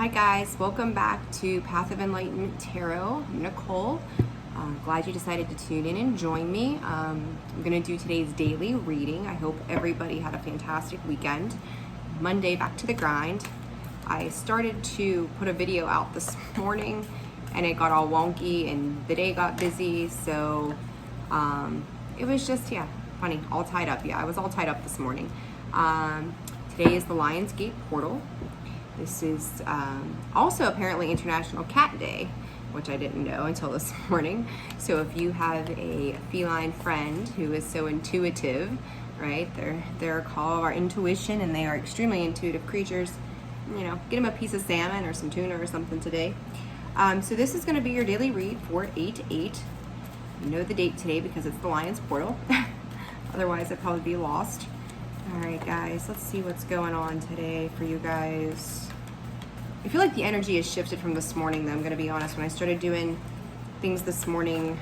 Hi guys, welcome back to Path of Enlightenment Tarot. I'm Nicole. Glad you decided to tune in and join me. I'm going to do today's daily reading. I hope everybody had a fantastic weekend. Monday, back to the grind. I started to put a video out this morning and it got all wonky and the day got busy, so it was just, funny, all tied up. I was all tied up this morning. Today is the Lion's Gate portal. This is also apparently International Cat Day, which I didn't know until this morning. So if you have a feline friend who is so intuitive, right, they're a call of our intuition and they are extremely intuitive creatures, get them a piece of salmon or some tuna or something today. So this is going to be your daily read for 8/8. You know the date today because it's the Lion's portal. Otherwise I'd probably be lost. All right, guys, let's see what's going on today for you guys. I feel like the energy has shifted from this morning, though. I'm going to be honest. When I started doing things this morning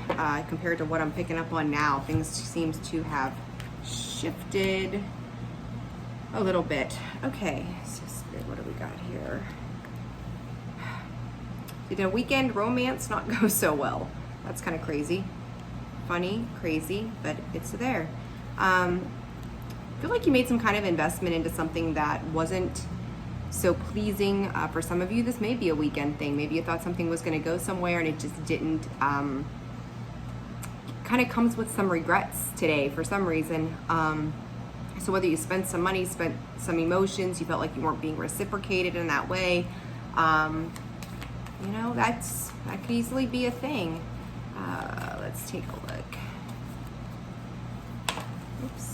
compared to what I'm picking up on now, things seems to have shifted a little bit. Okay, so Spirit, what do we got here? Did a weekend romance not go so well? That's kind of crazy. Funny, crazy, but it's there. I feel like you made some kind of investment into something that wasn't so pleasing for some of you. This may be a weekend thing. Maybe you thought something was going to go somewhere and it just didn't. Kind of comes with some regrets today for some reason. So whether you spent some money, spent some emotions, you felt like you weren't being reciprocated in that way, that could easily be a thing. Let's take a look. Oops.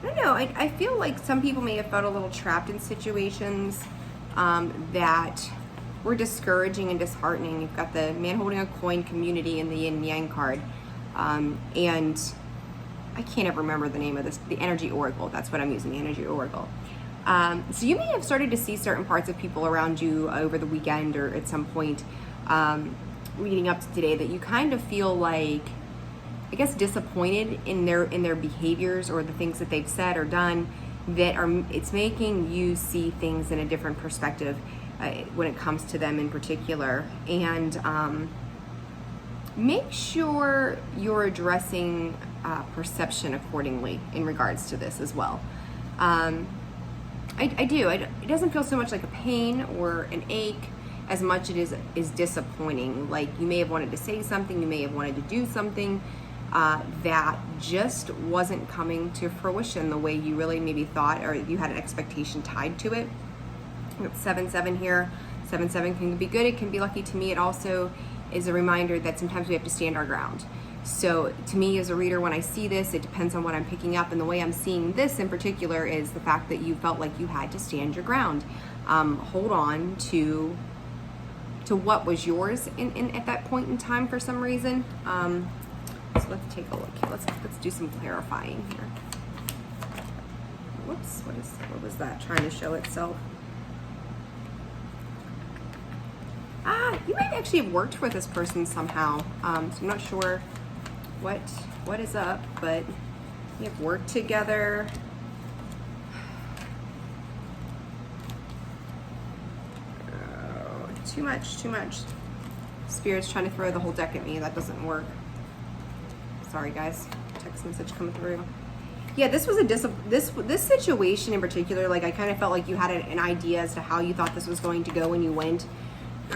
I don't know, I feel like some people may have felt a little trapped in situations that were discouraging and disheartening. You've got the man holding a coin community in the yin and yang card. And I can't ever remember the name of this, the energy oracle. That's what I'm using, the energy oracle. So you may have started to see certain parts of people around you over the weekend or at some point leading up to today that you kind of feel like, I guess, disappointed in their behaviors or the things that they've said or done, it's making you see things in a different perspective when it comes to them in particular. And make sure you're addressing perception accordingly in regards to this as well. I do. It doesn't feel so much like a pain or an ache as much it is disappointing. Like you may have wanted to say something, you may have wanted to do something that just wasn't coming to fruition the way you really maybe thought, or you had an expectation tied to it. It's 7/7 here. 7/7 can be good. It can be lucky. To me, it also is a reminder that sometimes we have to stand our ground. So to me as a reader, when I see this, it depends on what I'm picking up. And the way I'm seeing this in particular is the fact that you felt like you had to stand your ground. Hold on to what was yours at that point in time for some reason. So let's take a look here. Let's do some clarifying here. Whoops, what was that trying to show itself? You might actually have worked with this person somehow. So I'm not sure what is up, but you have worked together. Oh, too much. Spirit's trying to throw the whole deck at me. That doesn't work. Sorry, guys. Text message coming through. Yeah, this was this situation in particular. Like I kind of felt like you had an idea as to how you thought this was going to go when you went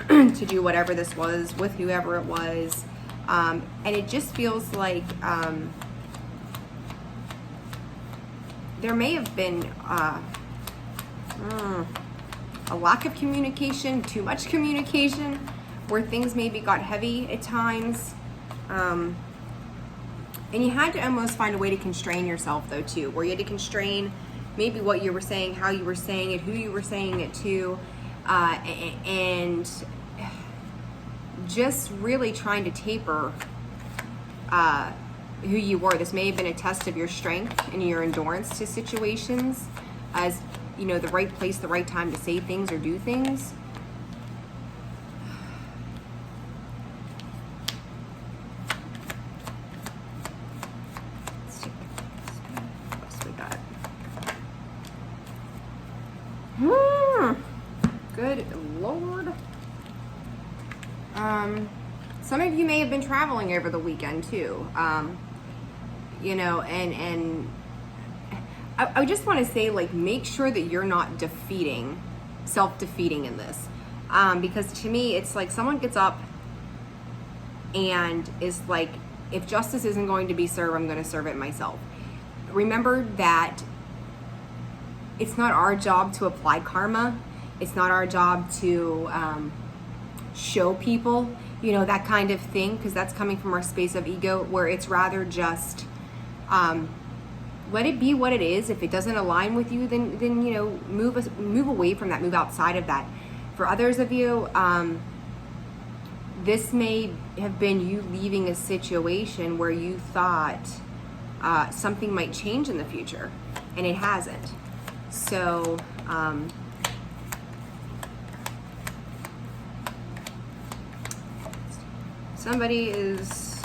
to do whatever this was with whoever it was. And it just feels like there may have been a lack of communication, too much communication, where things maybe got heavy at times. And you had to almost find a way to constrain yourself, though, too, where you had to constrain maybe what you were saying, how you were saying it, who you were saying it to, and just really trying to taper who you were. This may have been a test of your strength and your endurance to situations, as the right place, the right time to say things or do things. Let's see what else we got. Good Lord. Some of you may have been traveling over the weekend too. You know, and I just want to say, like, make sure that you're not self-defeating in this. Because to me, it's like someone gets up and is like, if justice isn't going to be served, I'm going to serve it myself. Remember that it's not our job to apply karma. It's not our job to show people, you know, that kind of thing, because that's coming from our space of ego, where it's rather just let it be what it is. If it doesn't align with you, then you know, move away from that, move outside of that. For others of you, this may have been you leaving a situation where you thought something might change in the future, and it hasn't. So somebody is,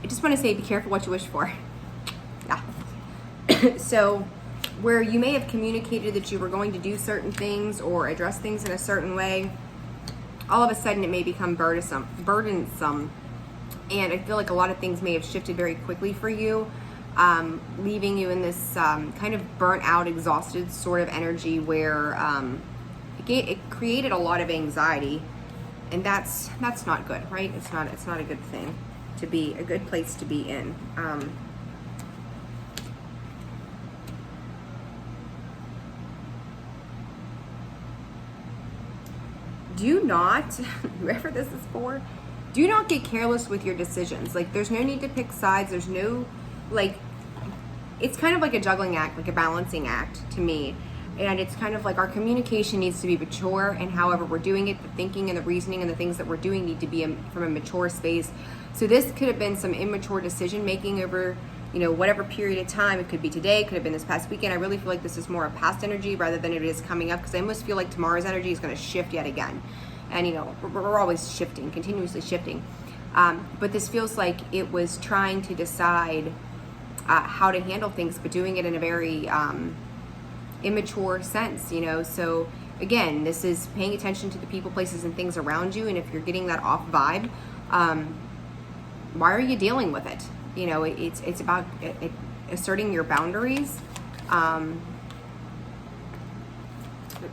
I just want to say, be careful what you wish for. Yeah. So where you may have communicated that you were going to do certain things or address things in a certain way, all of a sudden it may become burdensome. And I feel like a lot of things may have shifted very quickly for you, leaving you in this kind of burnt out, exhausted sort of energy where it created a lot of anxiety, and that's not good, right? It's not a good thing to be, a good place to be in. Do not, whoever this is for, do not get careless with your decisions. Like, there's no need to pick sides. There's no, like, it's kind of like a juggling act, like a balancing act to me. And it's kind of like our communication needs to be mature, and however we're doing it, the thinking and the reasoning and the things that we're doing need to be from a mature space. So this could have been some immature decision making over, you know, whatever period of time. It could be today, could have been this past weekend. I really feel like this is more a past energy rather than it is coming up, because I almost feel like tomorrow's energy is going to shift yet again. And, you know, we're always shifting, continuously shifting. But this feels like it was trying to decide how to handle things, but doing it in a very immature sense, you know. So again, this is paying attention to the people, places, and things around you. And if you're getting that off vibe, why are you dealing with it? You know, it's about asserting your boundaries. Let's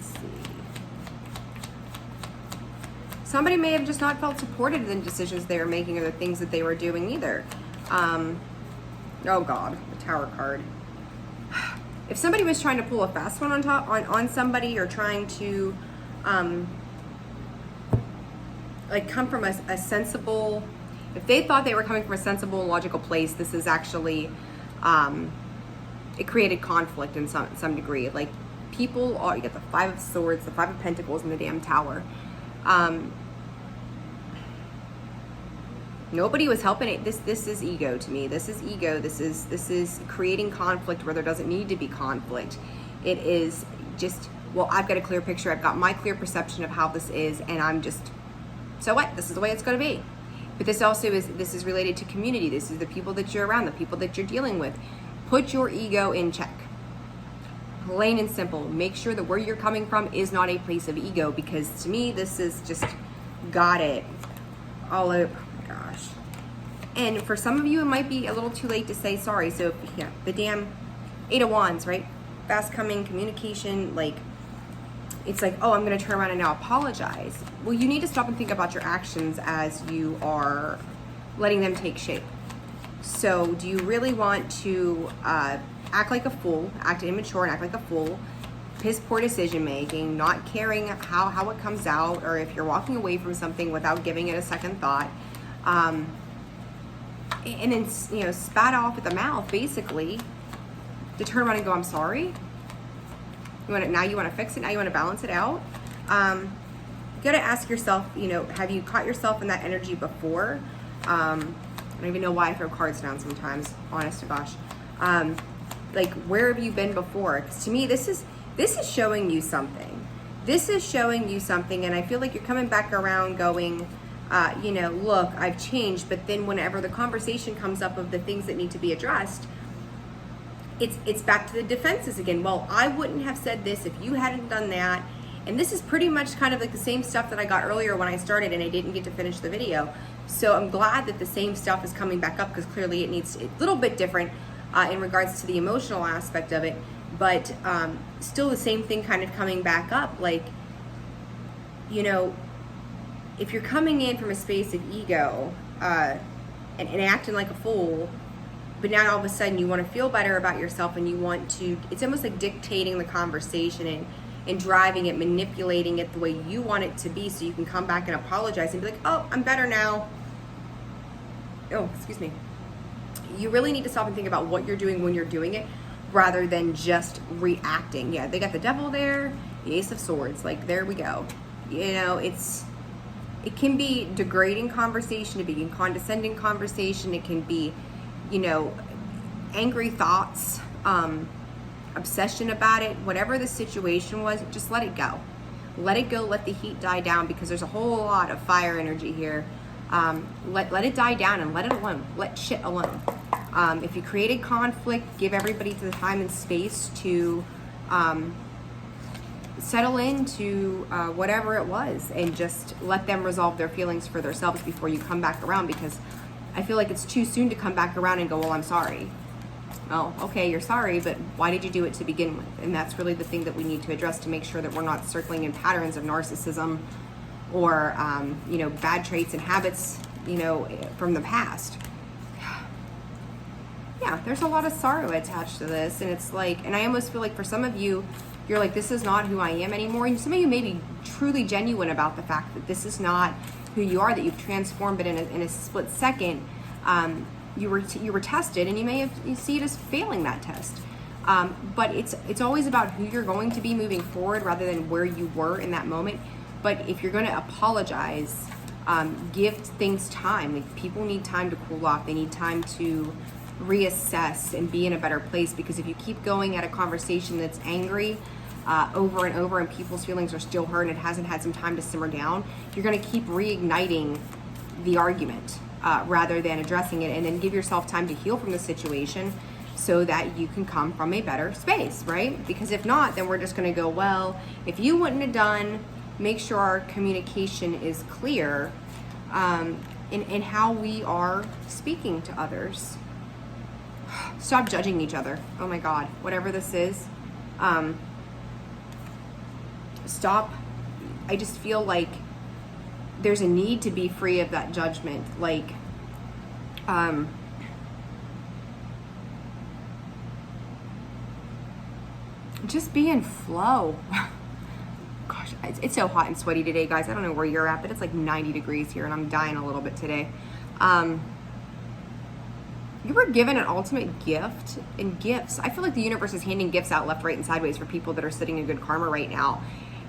see. Somebody may have just not felt supported in the decisions they were making or the things that they were doing either. Oh God, the Tower card. If somebody was trying to pull a fast one on somebody, or trying to like come from a sensible, if they thought they were coming from a sensible and logical place, this is actually it created conflict in some degree. Like, people are, you get the Five of Swords, the Five of Pentacles, and the damn Tower. Nobody was helping it. This is ego to me. This is ego. This is creating conflict where there doesn't need to be conflict. It is just, well, I've got a clear picture. I've got my clear perception of how this is, and I'm just, so what? This is the way it's going to be. But this also is related to community. This is the people that you're around, the people that you're dealing with. Put your ego in check. Plain and simple. Make sure that where you're coming from is not a place of ego, because to me, this is just got it all over. Gosh. And for some of you, it might be a little too late to say sorry. So yeah, the damn Eight of Wands, right? Fast coming communication, like, it's like, oh, I'm going to turn around and now apologize. Well, you need to stop and think about your actions as you are letting them take shape. So do you really want to act like a fool, act immature and act like a fool, piss poor decision making, not caring how it comes out, or if you're walking away from something without giving it a second thought, and then, you know, spat off at the mouth, basically, to turn around and go, I'm sorry? Now you want to fix it? Now you want to balance it out? You got to ask yourself, you know, have you caught yourself in that energy before? I don't even know why I throw cards down sometimes, honest to gosh. Like, where have you been before? Because to me, this is showing you something. This is showing you something, and I feel like you're coming back around going, you know, look, I've changed. But then whenever the conversation comes up of the things that need to be addressed, it's back to the defenses again. Well, I wouldn't have said this if you hadn't done that. And this is pretty much kind of like the same stuff that I got earlier when I started and I didn't get to finish the video. So I'm glad that the same stuff is coming back up, because clearly it needs a little bit different in regards to the emotional aspect of it, but still the same thing kind of coming back up. Like, you know, if you're coming in from a space of ego and acting like a fool, but now all of a sudden you want to feel better about yourself and you want to, it's almost like dictating the conversation and driving it, manipulating it the way you want it to be, so you can come back and apologize and be like, oh, I'm better now. Oh, excuse me. You really need to stop and think about what you're doing when you're doing it, rather than just reacting. Yeah, they got the devil there, the Ace of Swords, like, there we go. You know, it can be degrading conversation, it can be condescending conversation, it can be, you know, angry thoughts, obsession about it, whatever the situation was, just let it go. Let it go, let the heat die down, because there's a whole lot of fire energy here. Let it die down and let it alone. Let shit alone. If you created conflict, give everybody the time and space to settle into whatever it was, and just let them resolve their feelings for themselves before you come back around, because I feel like it's too soon to come back around and go, well, I'm sorry. Oh, okay, you're sorry, but why did you do it to begin with? And that's really the thing that we need to address, to make sure that we're not circling in patterns of narcissism or, you know, bad traits and habits, you know, from the past. Yeah, there's a lot of sorrow attached to this. And it's like, and I almost feel like for some of you, you're like, this is not who I am anymore. And some of you may be truly genuine about the fact that this is not who you are, that you've transformed, but in a split second, you were tested, and you see it as failing that test. But it's always about who you're going to be moving forward, rather than where you were in that moment. But if you're going to apologize, give things time. Like, people need time to cool off. They need time to reassess and be in a better place, because if you keep going at a conversation that's angry over and over, and people's feelings are still hurt and it hasn't had some time to simmer down, you're going to keep reigniting the argument rather than addressing it. And then give yourself time to heal from the situation, so that you can come from a better space, right? Because if not, then we're just going to go, well, if you wouldn't have done, make sure our communication is clear in how we are speaking to others. Stop judging each other. Oh my God, whatever this is, stop. I just feel like there's a need to be free of that judgment. Like, just be in flow. Gosh, it's so hot and sweaty today, guys. I don't know where you're at, but it's like 90 degrees here, and I'm dying a little bit today. You were given an ultimate gift, and gifts, I feel like the universe is handing gifts out left, right, and sideways for people that are sitting in good karma right now.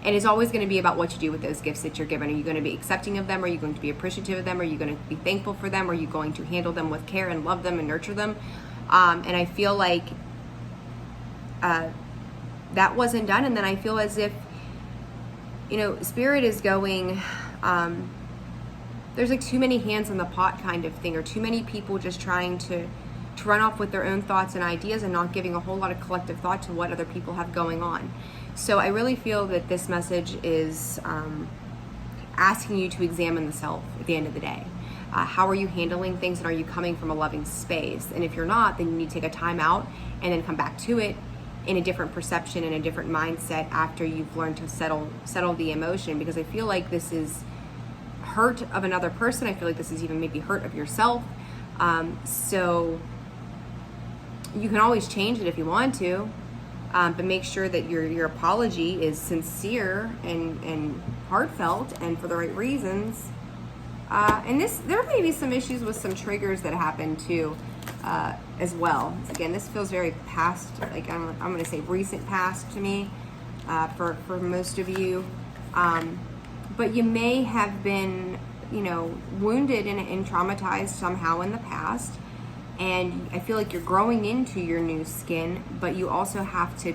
And it's always going to be about what you do with those gifts that you're given. Are you going to be accepting of them? Are you going to be appreciative of them? Are you going to be thankful for them? Are you going to handle them with care and love them and nurture them? And I feel like that wasn't done. And then I feel as if, you know, Spirit is going, there's like too many hands in the pot kind of thing, or too many people just trying to run off with their own thoughts and ideas, and not giving a whole lot of collective thought to what other people have going on. So I really feel that this message is asking you to examine the self at the end of the day. How are you handling things, and are you coming from a loving space? And if you're not, then you need to take a time out and then come back to it in a different perception and a different mindset after you've learned to settle the emotion. Because I feel like this is hurt of another person. I feel like this is even maybe hurt of yourself. So you can always change it if you want to, but make sure that your apology is sincere and heartfelt and for the right reasons. And there may be some issues with some triggers that happen too, as well. Again, this feels very past, like I'm going to say recent past to me, for most of you. But you may have been, you know, wounded and traumatized somehow in the past. And I feel like you're growing into your new skin, but you also have to,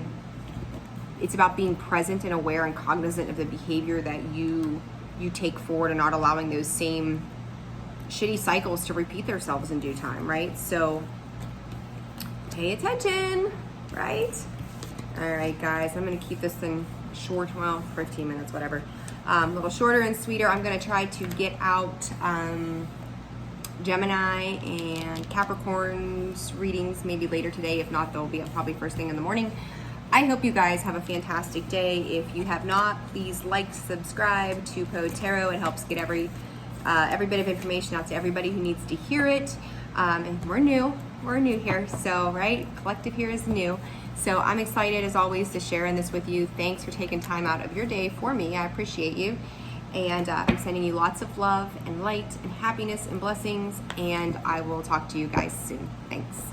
it's about being present and aware and cognizant of the behavior that you take forward, and not allowing those same shitty cycles to repeat themselves in due time, right? So pay attention, right? All right, guys, I'm gonna keep this thing short, well, 15 minutes, whatever. A little shorter and sweeter. I'm gonna try to get out Gemini and Capricorn's readings maybe later today. If not, they'll be up probably first thing in the morning. I hope you guys have a fantastic day. If you have not, please like, subscribe to Poe Tarot. It helps get every bit of information out to everybody who needs to hear it. And we're new here, so right, collective here is new. So I'm excited as always to share in this with you. Thanks for taking time out of your day for me. I appreciate you. And I'm sending you lots of love and light and happiness and blessings. And I will talk to you guys soon. Thanks.